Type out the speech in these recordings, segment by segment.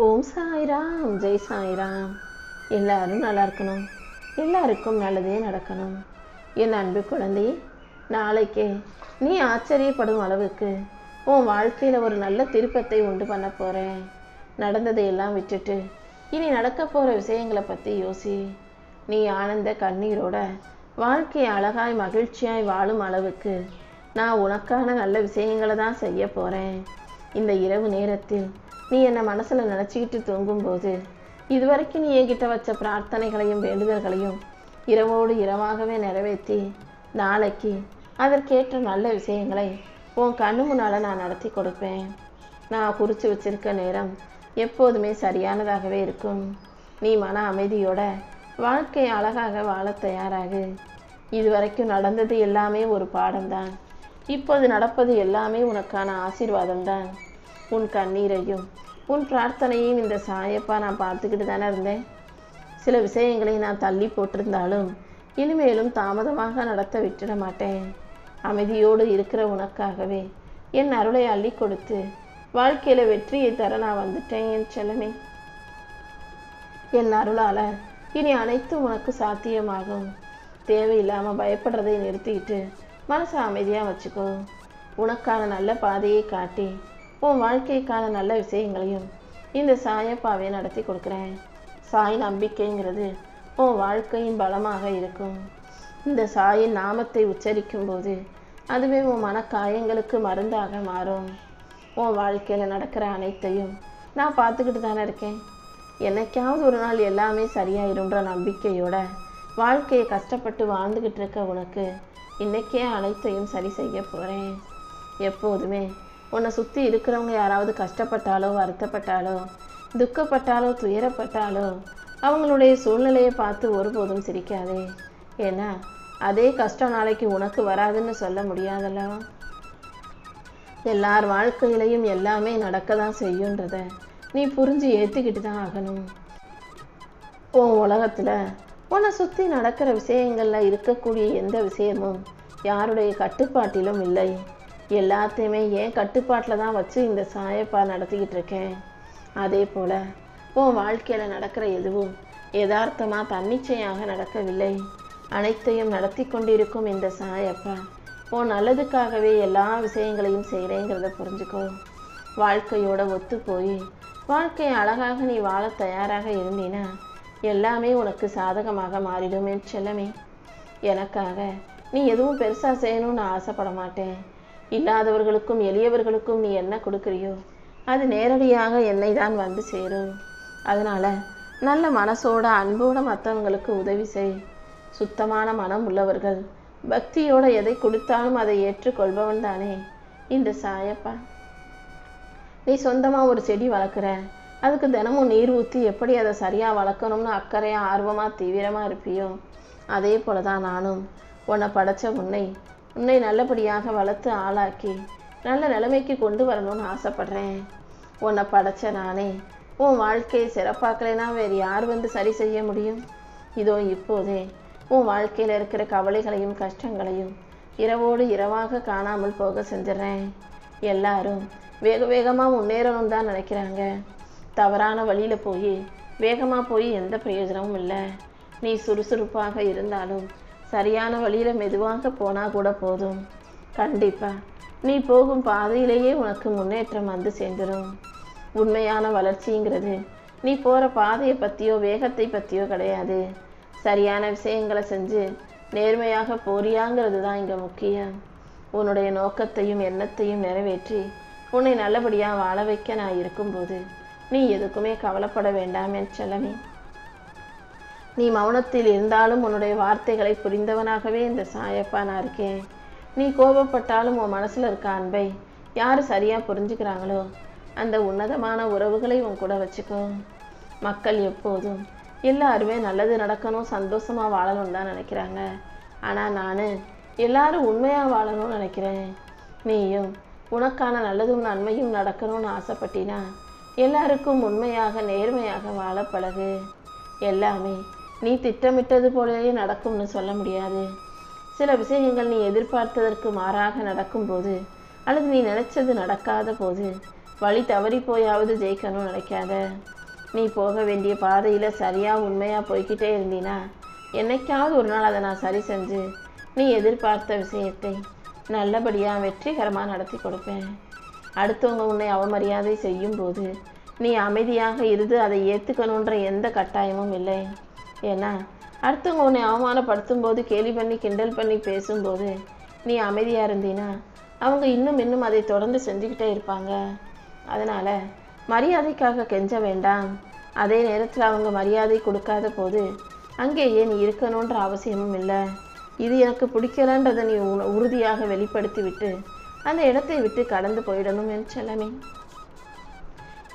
ஓம் சாய்ராம், ஜெய் சாய்ராம். எல்லாரும் நல்லா இருக்கணும், எல்லாருக்கும் நல்லதே நடக்கணும். என் அன்பு குழந்தை, நாளைக்கே நீ ஆச்சரியப்படும் அளவுக்கு உன் வாழ்க்கையில் ஒரு நல்ல திருப்பத்தை உண்டு பண்ண போகிறேன். நடந்ததை எல்லாம் விட்டுட்டு இனி நடக்க போகிற விஷயங்களை பற்றி யோசி. நீ ஆனந்த கண்ணீரோட வாழ்க்கையை அழகாய் மகிழ்ச்சியாய் வாழும் அளவுக்கு நான் உனக்கான நல்ல விஷயங்களை தான் செய்ய போகிறேன். இந்த இரவு நேரத்தில் நீ என்னை மனசில் நினச்சிக்கிட்டு தூங்கும்போது இதுவரைக்கும் நீ என்கிட்ட வச்ச பிரார்த்தனைகளையும் வேண்டுதல்களையும் இரவோடு இரவாகவே நிறைவேற்றி நாளைக்கு அதற்கேற்ற நல்ல விஷயங்களை உன் கண்ணு முன்னால் நான் நடத்தி கொடுப்பேன். நான் குறித்து வச்சிருக்க நேரம் எப்போதுமே சரியானதாகவே இருக்கும். நீ மன அமைதியோட வாழ்க்கையை அழகாக வாழ தயாராகு. இதுவரைக்கும் நடந்தது எல்லாமே ஒரு பாடம்தான். இப்போது நடப்பது எல்லாமே உனக்கான ஆசீர்வாதம்தான். உன் கண்ணீரையும் உன் பிரார்த்தனையும் இந்த சாயப்பா நான் பார்த்துக்கிட்டு தானே இருந்தேன். சில விஷயங்களை நான் தள்ளி போட்டிருந்தாலும் இனிமேலும் தாமதமாக நடத்த விட்டுட மாட்டேன். அமைதியோடு இருக்கிற உனக்காகவே என் அருளை அள்ளி கொடுத்து வாழ்க்கையில் வெற்றியை தர நான் வந்துட்டேன். என் செல்லமே, என் அருளால் இனி அனைத்தும் உனக்கு சாத்தியமாகும். தேவையில்லாமல் பயப்படுறதை நிறுத்திக்கிட்டு மனசை அமைதியாக வச்சுக்கோ. உனக்கான நல்ல பாதையை காட்டி உன் வாழ்க்கைக்கான நல்ல விஷயங்களையும் இந்த சாயப்பாவே நடத்தி கொடுக்குறேன். சாய் நம்பிக்கைங்கிறது உன் வாழ்க்கையின் பலமாக இருக்கும். இந்த சாயின் நாமத்தை உச்சரிக்கும் போது அதுவே உன் மனக்காயங்களுக்கு மருந்தாக மாறும். உன் வாழ்க்கையில் நடக்கிற அனைத்தையும் நான் பார்த்துக்கிட்டு தானே இருக்கேன். என்னைக்காவது ஒரு நாள் எல்லாமே சரியாயிருன்ற நம்பிக்கையோட வாழ்க்கையை கஷ்டப்பட்டு வாழ்ந்துக்கிட்டு இருக்க உனக்கு இன்னைக்கே அனைத்தையும் சரி செய்ய போகிறேன். எப்போதுமே உன்னை சுற்றி இருக்கிறவங்க யாராவது கஷ்டப்பட்டாலோ வருத்தப்பட்டாலோ துக்கப்பட்டாலோ துயரப்பட்டாலோ அவங்களுடைய சூழ்நிலையை பார்த்து ஒருபோதும் சிரிக்காதே. ஏன்னா அதே கஷ்டம் நாளைக்கு உனக்கு வராதுன்னு சொல்ல முடியாதல்லவா. எல்லார் வாழ்க்கையிலையும் எல்லாமே நடக்க தான் செய்யுன்றத நீ புரிஞ்சு ஏற்றுக்கிட்டு தான் ஆகணும். உன் உலகத்தில் உன்னை சுற்றி நடக்கிற விஷயங்களில் இருக்கக்கூடிய எந்த விஷயமும் யாருடைய கட்டுப்பாட்டிலும் இல்லை. எல்லாத்தையுமே ஏன் கட்டுப்பாட்டில் தான் வச்சு இந்த சாயப்பா நடத்திக்கிட்டு இருக்கேன். அதே போல் உன் வாழ்க்கையில் நடக்கிற எதுவும் யதார்த்தமாக தன்னிச்சையாக நடக்கவில்லை. அனைத்தையும் நடத்தி கொண்டிருக்கும் இந்த சாயப்பா உன் நல்லதுக்காகவே எல்லா விஷயங்களையும் செய்கிறேங்கிறத புரிஞ்சுக்கோ. வாழ்க்கையோட ஒத்து போய் வாழ்க்கையை அழகாக நீ வாழ தயாராக இருந்தீன்னா எல்லாமே உனக்கு சாதகமாக மாறிடும். என் செல்லமே, எனக்காக நீ எதுவும் பெருசாக செய்யணும்னு ஆசைப்பட மாட்டேன். இல்லாதவர்களுக்கும் எளியவர்களுக்கும் நீ என்ன கொடுக்குறியோ அது நேரடியாக என்னை தான் வந்து சேரும். அதனால் நல்ல மனசோட அன்போட மற்றவங்களுக்கு உதவி செய். சுத்தமான மனம் உள்ளவர்கள் பக்தியோட எதை கொடுத்தாலும் அதை ஏற்றுக்கொள்பவன் தானே இந்த சாயப்பா. நீ சொந்தமாக ஒரு செடி வளர்க்குற, அதுக்கு தினமும் நீர் ஊற்றி எப்படி அதை சரியாக வளர்க்கணும்னு அக்கறையாக ஆர்வமாக தீவிரமாக இருப்பியோ அதே போல தான் நானும் உன்னை படைச்ச உன்னை நல்லபடியாக வளர்த்து ஆளாக்கி நல்ல நிலைமைக்கு கொண்டு வரணும்னு ஆசைப்படுறேன். உன்னை படைச்ச நானே உன் வாழ்க்கையை சிறப்பாக்கலைன்னா வேறு யார் வந்து சரி செய்ய முடியும்? இதோ இப்போதே உன் வாழ்க்கையில் இருக்கிற கவலைகளையும் கஷ்டங்களையும் இரவோடு இரவாக காணாமல் போக செஞ்சிடறேன். எல்லாரும் வேக வேகமாக முன்னேறணும் தான் நினைக்கிறாங்க. தவறான வழியில் வேகமாக போய் எந்த பிரயோஜனமும் இல்லை. நீ சுறுசுறுப்பாக இருந்தாலும் சரியான வழியில் மெதுவாக போனால் கூட போதும். கண்டிப்பாக நீ போகும் பாதையிலேயே உனக்கு முன்னேற்றம் வந்து சேர்ந்துடும். உண்மையான வளர்ச்சிங்கிறது நீ போகிற பாதையை பற்றியோ வேகத்தை பற்றியோ கிடையாது. சரியான விஷயங்களை செஞ்சு நேர்மையாக போறியாங்கிறது தான் இங்கே முக்கியம். உன்னுடைய நோக்கத்தையும் எண்ணத்தையும் நிறைவேற்றி உன்னை நல்லபடியாக வாழ வைக்க நான் இருக்கும்போது நீ எதுக்குமே கவலைப்பட வேண்டாம் என் செல்லமே. நீ மௌனத்தில் இருந்தாலும் உன்னுடைய வார்த்தைகளை புரிந்தவனாகவே இந்த சாயப்பா நான் இருக்கேன். நீ கோபப்பட்டாலும் உன் மனசில் இருக்க அன்பை யார் சரியாக புரிஞ்சுக்கிறாங்களோ அந்த உன்னதமான உறவுகளை உன் கூட வச்சுக்கோ. மக்கள் எப்போதும் எல்லாருமே நல்லது நடக்கணும் சந்தோஷமாக வாழணும்னு தான் நினைக்கிறாங்க. ஆனால் நான் எல்லாரும் உண்மையாக வாழணும்னு நினைக்கிறேன். நீயும் உனக்கான நல்லதும் நன்மையும் நடக்கணும்னு ஆசைப்பட்டினா எல்லாருக்கும் உண்மையாக நேர்மையாக வாழ பழகு. எல்லாமே நீ திட்டமிட்டது போலவே நடக்கும்னு சொல்ல முடியாது. சில விஷயங்கள் நீ எதிர்பார்த்ததற்கு மாறாக நடக்கும்போது அல்லது நீ நினைச்சது நடக்காத போது வழி தவறி போயாவது ஜெயிக்கணும்னு நினைக்காத. நீ போக வேண்டிய பாதையில் சரியாக உண்மையாக போய்கிட்டே இருந்தீனா என்னைக்காவது ஒரு நாள் அதை நான் சரி செஞ்சு நீ எதிர்பார்த்த விஷயத்தை நல்லபடியாக வெற்றிகரமாக நடத்தி கொடுப்பேன். அடுத்தவங்க உன்னை அவமரியாதை செய்யும் போது நீ அமைதியாக இருந்து அதை ஏற்றுக்கணுன்ற எந்த கட்டாயமும் இல்லை. ஏன்னா அடுத்தவங்க உன்னை அவமானப்படுத்தும் போது கேலி பண்ணி கிண்டல் பண்ணி பேசும்போது நீ அமைதியாக இருந்தீனா அவங்க இன்னும் அதை தொடர்ந்து செஞ்சுக்கிட்டே இருப்பாங்க. அதனால் மரியாதைக்காக கெஞ்ச வேண்டாம். அதே நேரத்தில் அவங்க மரியாதை கொடுக்காத போது அங்கேயே நீ இருக்கணுன்ற அவசியமும் இல்லை. இது எனக்கு பிடிக்கலன்றதை நீ உறுதியாக வெளிப்படுத்தி விட்டு அந்த இடத்தை விட்டு கடந்து போயிடணும் என் செல்லமே.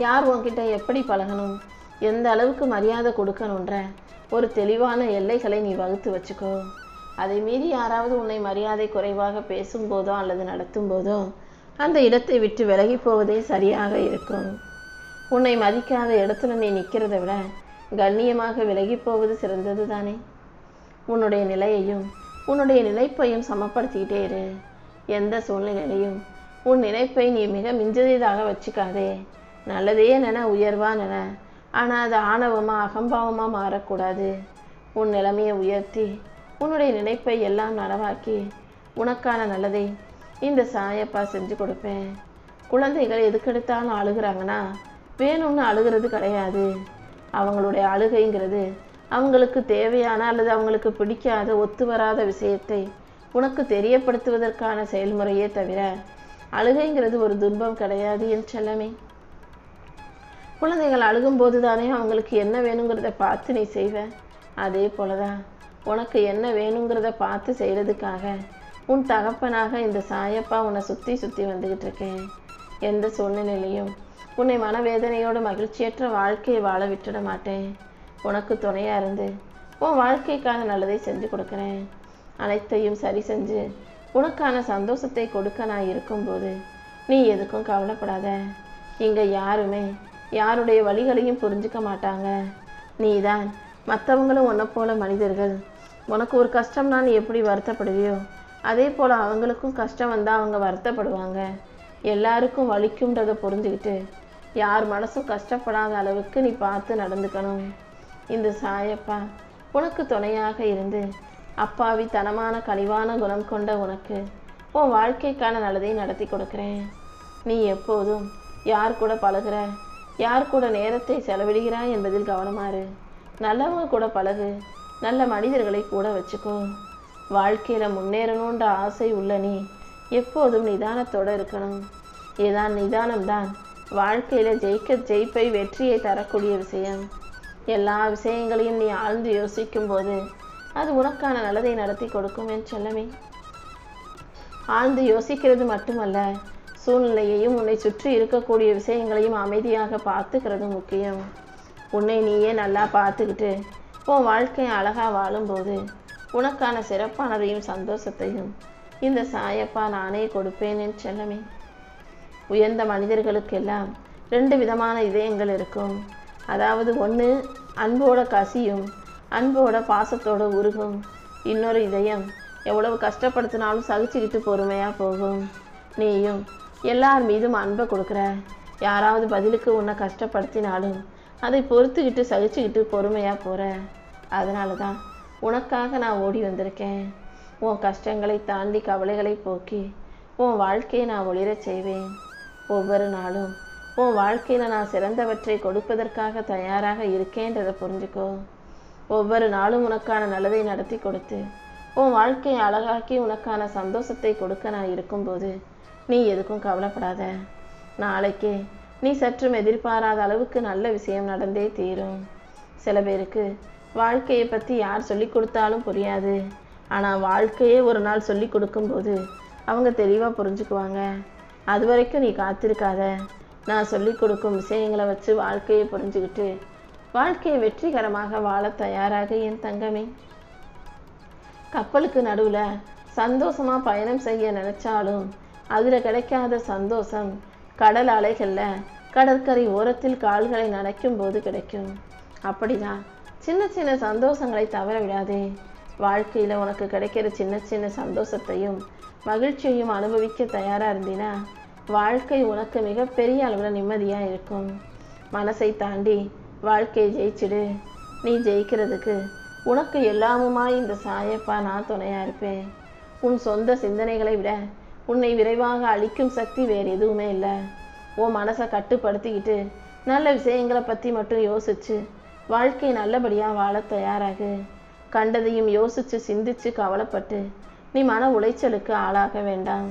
யார் உன்கிட்ட எப்படி பழகணும், எந்த அளவுக்கு மரியாதை கொடுக்கணுன்ற ஒரு தெளிவான எல்லைகளை நீ வகுத்து வச்சுக்கோ. அதை மீறி யாராவது உன்னை மரியாதை குறைவாக பேசும்போதோ அல்லது நடத்தும் போதோ அந்த இடத்தை விட்டு விலகி போவதே சரியாக இருக்கும். உன்னை மதிக்காத இடத்துல நீ நிற்கிறத விட கண்ணியமாக விலகி போவது சிறந்தது தானே. உன்னுடைய நிலையையும் உன்னுடைய நினைப்பையும் சமப்படுத்திக்கிட்டே இரு. எந்த சூழ்நிலையிலையும் உன் நினைப்பை நீ மிக மிஞ்சியதாக வச்சுக்காதே. நல்லதே நென, உயர்வா நென, ஆனால் அது ஆணவமாக அகம்பாவமாக மாறக்கூடாது. உன் நிலைமையை உயர்த்தி உன்னுடைய நினைப்பை எல்லாம் நனவாக்கி உனக்கான நல்லதை இந்த சாயப்பா செஞ்சு கொடுப்பேன். குழந்தைகள் எதுக்கெடுத்தாலும் அழுகிறாங்கன்னா வேணும்னு அழுகிறது கிடையாது. அவங்களுடைய அழுகைங்கிறது அவங்களுக்கு தேவையான அல்லது அவங்களுக்கு பிடிக்காத ஒத்து வராத விஷயத்தை உனக்கு தெரியப்படுத்துவதற்கான செயல்முறையே தவிர அழுகைங்கிறது ஒரு துன்பம் கிடையாது என் செல்லமே. குழந்தைகள் அழுகும்போது தானே அவங்களுக்கு என்ன வேணுங்கிறத பார்த்து நீ செய்வ. அதே போலதான் உனக்கு என்ன வேணுங்கிறத பார்த்து செய்கிறதுக்காக உன் தகப்பனாக இந்த சாயப்பா உன்னை சுற்றி சுற்றி வந்துக்கிட்டு இருக்கேன். எந்த சூழ்நிலையிலையும் உன்னை மனவேதனையோடு மகிழ்ச்சியற்ற வாழ்க்கையை வாழ விட்டுட மாட்டேன். உனக்கு துணையாக இருந்து உன் வாழ்க்கைக்கான நல்லதை செஞ்சு கொடுக்குறேன். அனைத்தையும் சரி செஞ்சு உனக்கான சந்தோஷத்தை கொடுக்க நான் இருக்கும்போது நீ எதுக்கும் கவலைப்படாத. இங்கே யாருமே யாருடைய வழிகளையும் புரிஞ்சுக்க மாட்டாங்க. நீ தான் மற்றவங்களும் உன்னை போல மனிதர்கள். உனக்கு ஒரு கஷ்டம்னா நீ எப்படி வருத்தப்படுவியோ அதே போல் அவங்களுக்கும் கஷ்டம் வந்தால் அவங்க வருத்தப்படுவாங்க. எல்லாருக்கும் வலிக்கும்ன்றதை புரிஞ்சுக்கிட்டு யார் மனசும் கஷ்டப்படாத அளவுக்கு நீ பார்த்து நடந்துக்கணும். இந்த சாயப்பா உனக்கு துணையாக இருந்து அப்பாவி தனமான கனிவான குணம் கொண்ட உனக்கு உன் வாழ்க்கைக்கான நல்லதை நடத்தி கொடுக்குறேன். நீ எப்போதும் யார் கூட பழகுற, யார் கூட நேரத்தை செலவிடுகிறாய் என்பதில் கவனமாறு. நல்லவங்க கூட பழகு, நல்ல மனிதர்களை கூட வச்சுக்கோ. வாழ்க்கையில் முன்னேறணுன்ற ஆசை உள்ள நீ எப்போதும் நிதானத்தோடு இருக்கணும். இதுதான் நிதானம்தான் வாழ்க்கையில் ஜெயிப்பை வெற்றியை தரக்கூடிய விஷயம். எல்லா விஷயங்களையும் நீ ஆழ்ந்து யோசிக்கும் போது அது உனக்கான நல்லதை நடத்தி கொடுக்கும் என் செல்லமே. ஆழ்ந்து யோசிக்கிறது மட்டுமல்ல, சூழ்நிலையையும் உன்னை சுற்றி இருக்கக்கூடிய விஷயங்களையும் அமைதியாக பார்த்துக்கிறது முக்கியம். உன்னை நீயே நல்லா பார்த்துக்கிட்டு உன் வாழ்க்கையை அழகாக வாழும்போது உனக்கான சிறப்பானதையும் சந்தோஷத்தையும் இந்த சாயப்பா நானே கொடுப்பேன் என் செல்லமே. உயர்ந்த மனிதர்களுக்கெல்லாம் 2 விதமான இதயங்கள் இருக்கும். அதாவது ஒன்று அன்போட கசியும், அன்போட பாசத்தோட உருகும். இன்னொரு இதயம் எவ்வளவு கஷ்டப்படுத்தினாலும் சகிச்சுக்கிட்டு பொறுமையாக போகும். நீயும் எல்லார் மீதும் அன்பை கொடுக்குற. யாராவது பதிலுக்கு உன்னை கஷ்டப்படுத்தினாலும் அதை பொறுத்துக்கிட்டு சகிச்சுக்கிட்டு பொறுமையாக போகிற. அதனால தான் உனக்காக நான் ஓடி வந்திருக்கேன். உன் கஷ்டங்களை தாண்டி கவலைகளை போக்கி உன் வாழ்க்கையை நான் ஒளிரச் செய்வேன். ஒவ்வொரு நாளும் உன் வாழ்க்கையில் நான் சிறந்தவற்றை கொடுப்பதற்காக தயாராக இருக்கேன்றதை புரிஞ்சுக்கோ. ஒவ்வொரு நாளும் உனக்கான நல்லதை நடத்தி கொடுத்து உன் வாழ்க்கையை அழகாக்கி உனக்கான சந்தோஷத்தை கொடுக்க நான் இருக்கும்போது நீ எதுக்கும் கவலைப்படாத. நாளைக்கே நீ சற்றும் எதிர்பாராத அளவுக்கு நல்ல விஷயம் நடந்தே தீரும். சில பேருக்கு வாழ்க்கையை பற்றி யார் சொல்லி கொடுத்தாலும் புரியாது. ஆனால் வாழ்க்கையே ஒரு நாள் சொல்லி கொடுக்கும்போது அவங்க தெளிவாக புரிஞ்சுக்குவாங்க. அது வரைக்கும் நீ காத்திருக்காத. நான் சொல்லி கொடுக்கும் விஷயங்களை வச்சு வாழ்க்கையை புரிஞ்சுக்கிட்டு வாழ்க்கையை வெற்றிகரமாக வாழ தயாராக என் தங்கமே. கப்பலுக்கு நடுவில் சந்தோஷமாக பயணம் செய்ய நினச்சாலும் அதில் கிடைக்காத சந்தோஷம் கடல் அலைகளில் கடற்கரை ஓரத்தில் கால்களை நனைக்கும் போது கிடைக்கும். அப்படிதான் சின்ன சின்ன சந்தோஷங்களை தவற விடாதே. வாழ்க்கையில் உனக்கு கிடைக்கிற சின்ன சின்ன சந்தோஷத்தையும் மகிழ்ச்சியையும் அனுபவிக்க தயாராக இருந்தீனா வாழ்க்கை உனக்கு மிகப்பெரிய அளவில் நிம்மதியாக இருக்கும். மனசை தாண்டி வாழ்க்கையை ஜெயிச்சிடு. நீ ஜெயிக்கிறதுக்கு உனக்கு எல்லாமுமாய் இந்த சாயப்பா நான் துணையாக இருப்பேன். உன் சொந்த சிந்தனைகளை விட உன்னை விரைவாக அழிக்கும் சக்தி வேறு எதுவுமே இல்லை. உன் மனசை கட்டுப்படுத்திக்கிட்டு நல்ல விஷயங்களை பற்றி மட்டும் யோசிச்சு வாழ்க்கையை நல்லபடியாக வாழ தயாராகு. கண்டதையும் யோசிச்சு சிந்திச்சு கவலைப்பட்டு நீ மன உளைச்சலுக்கு ஆளாக வேண்டாம்.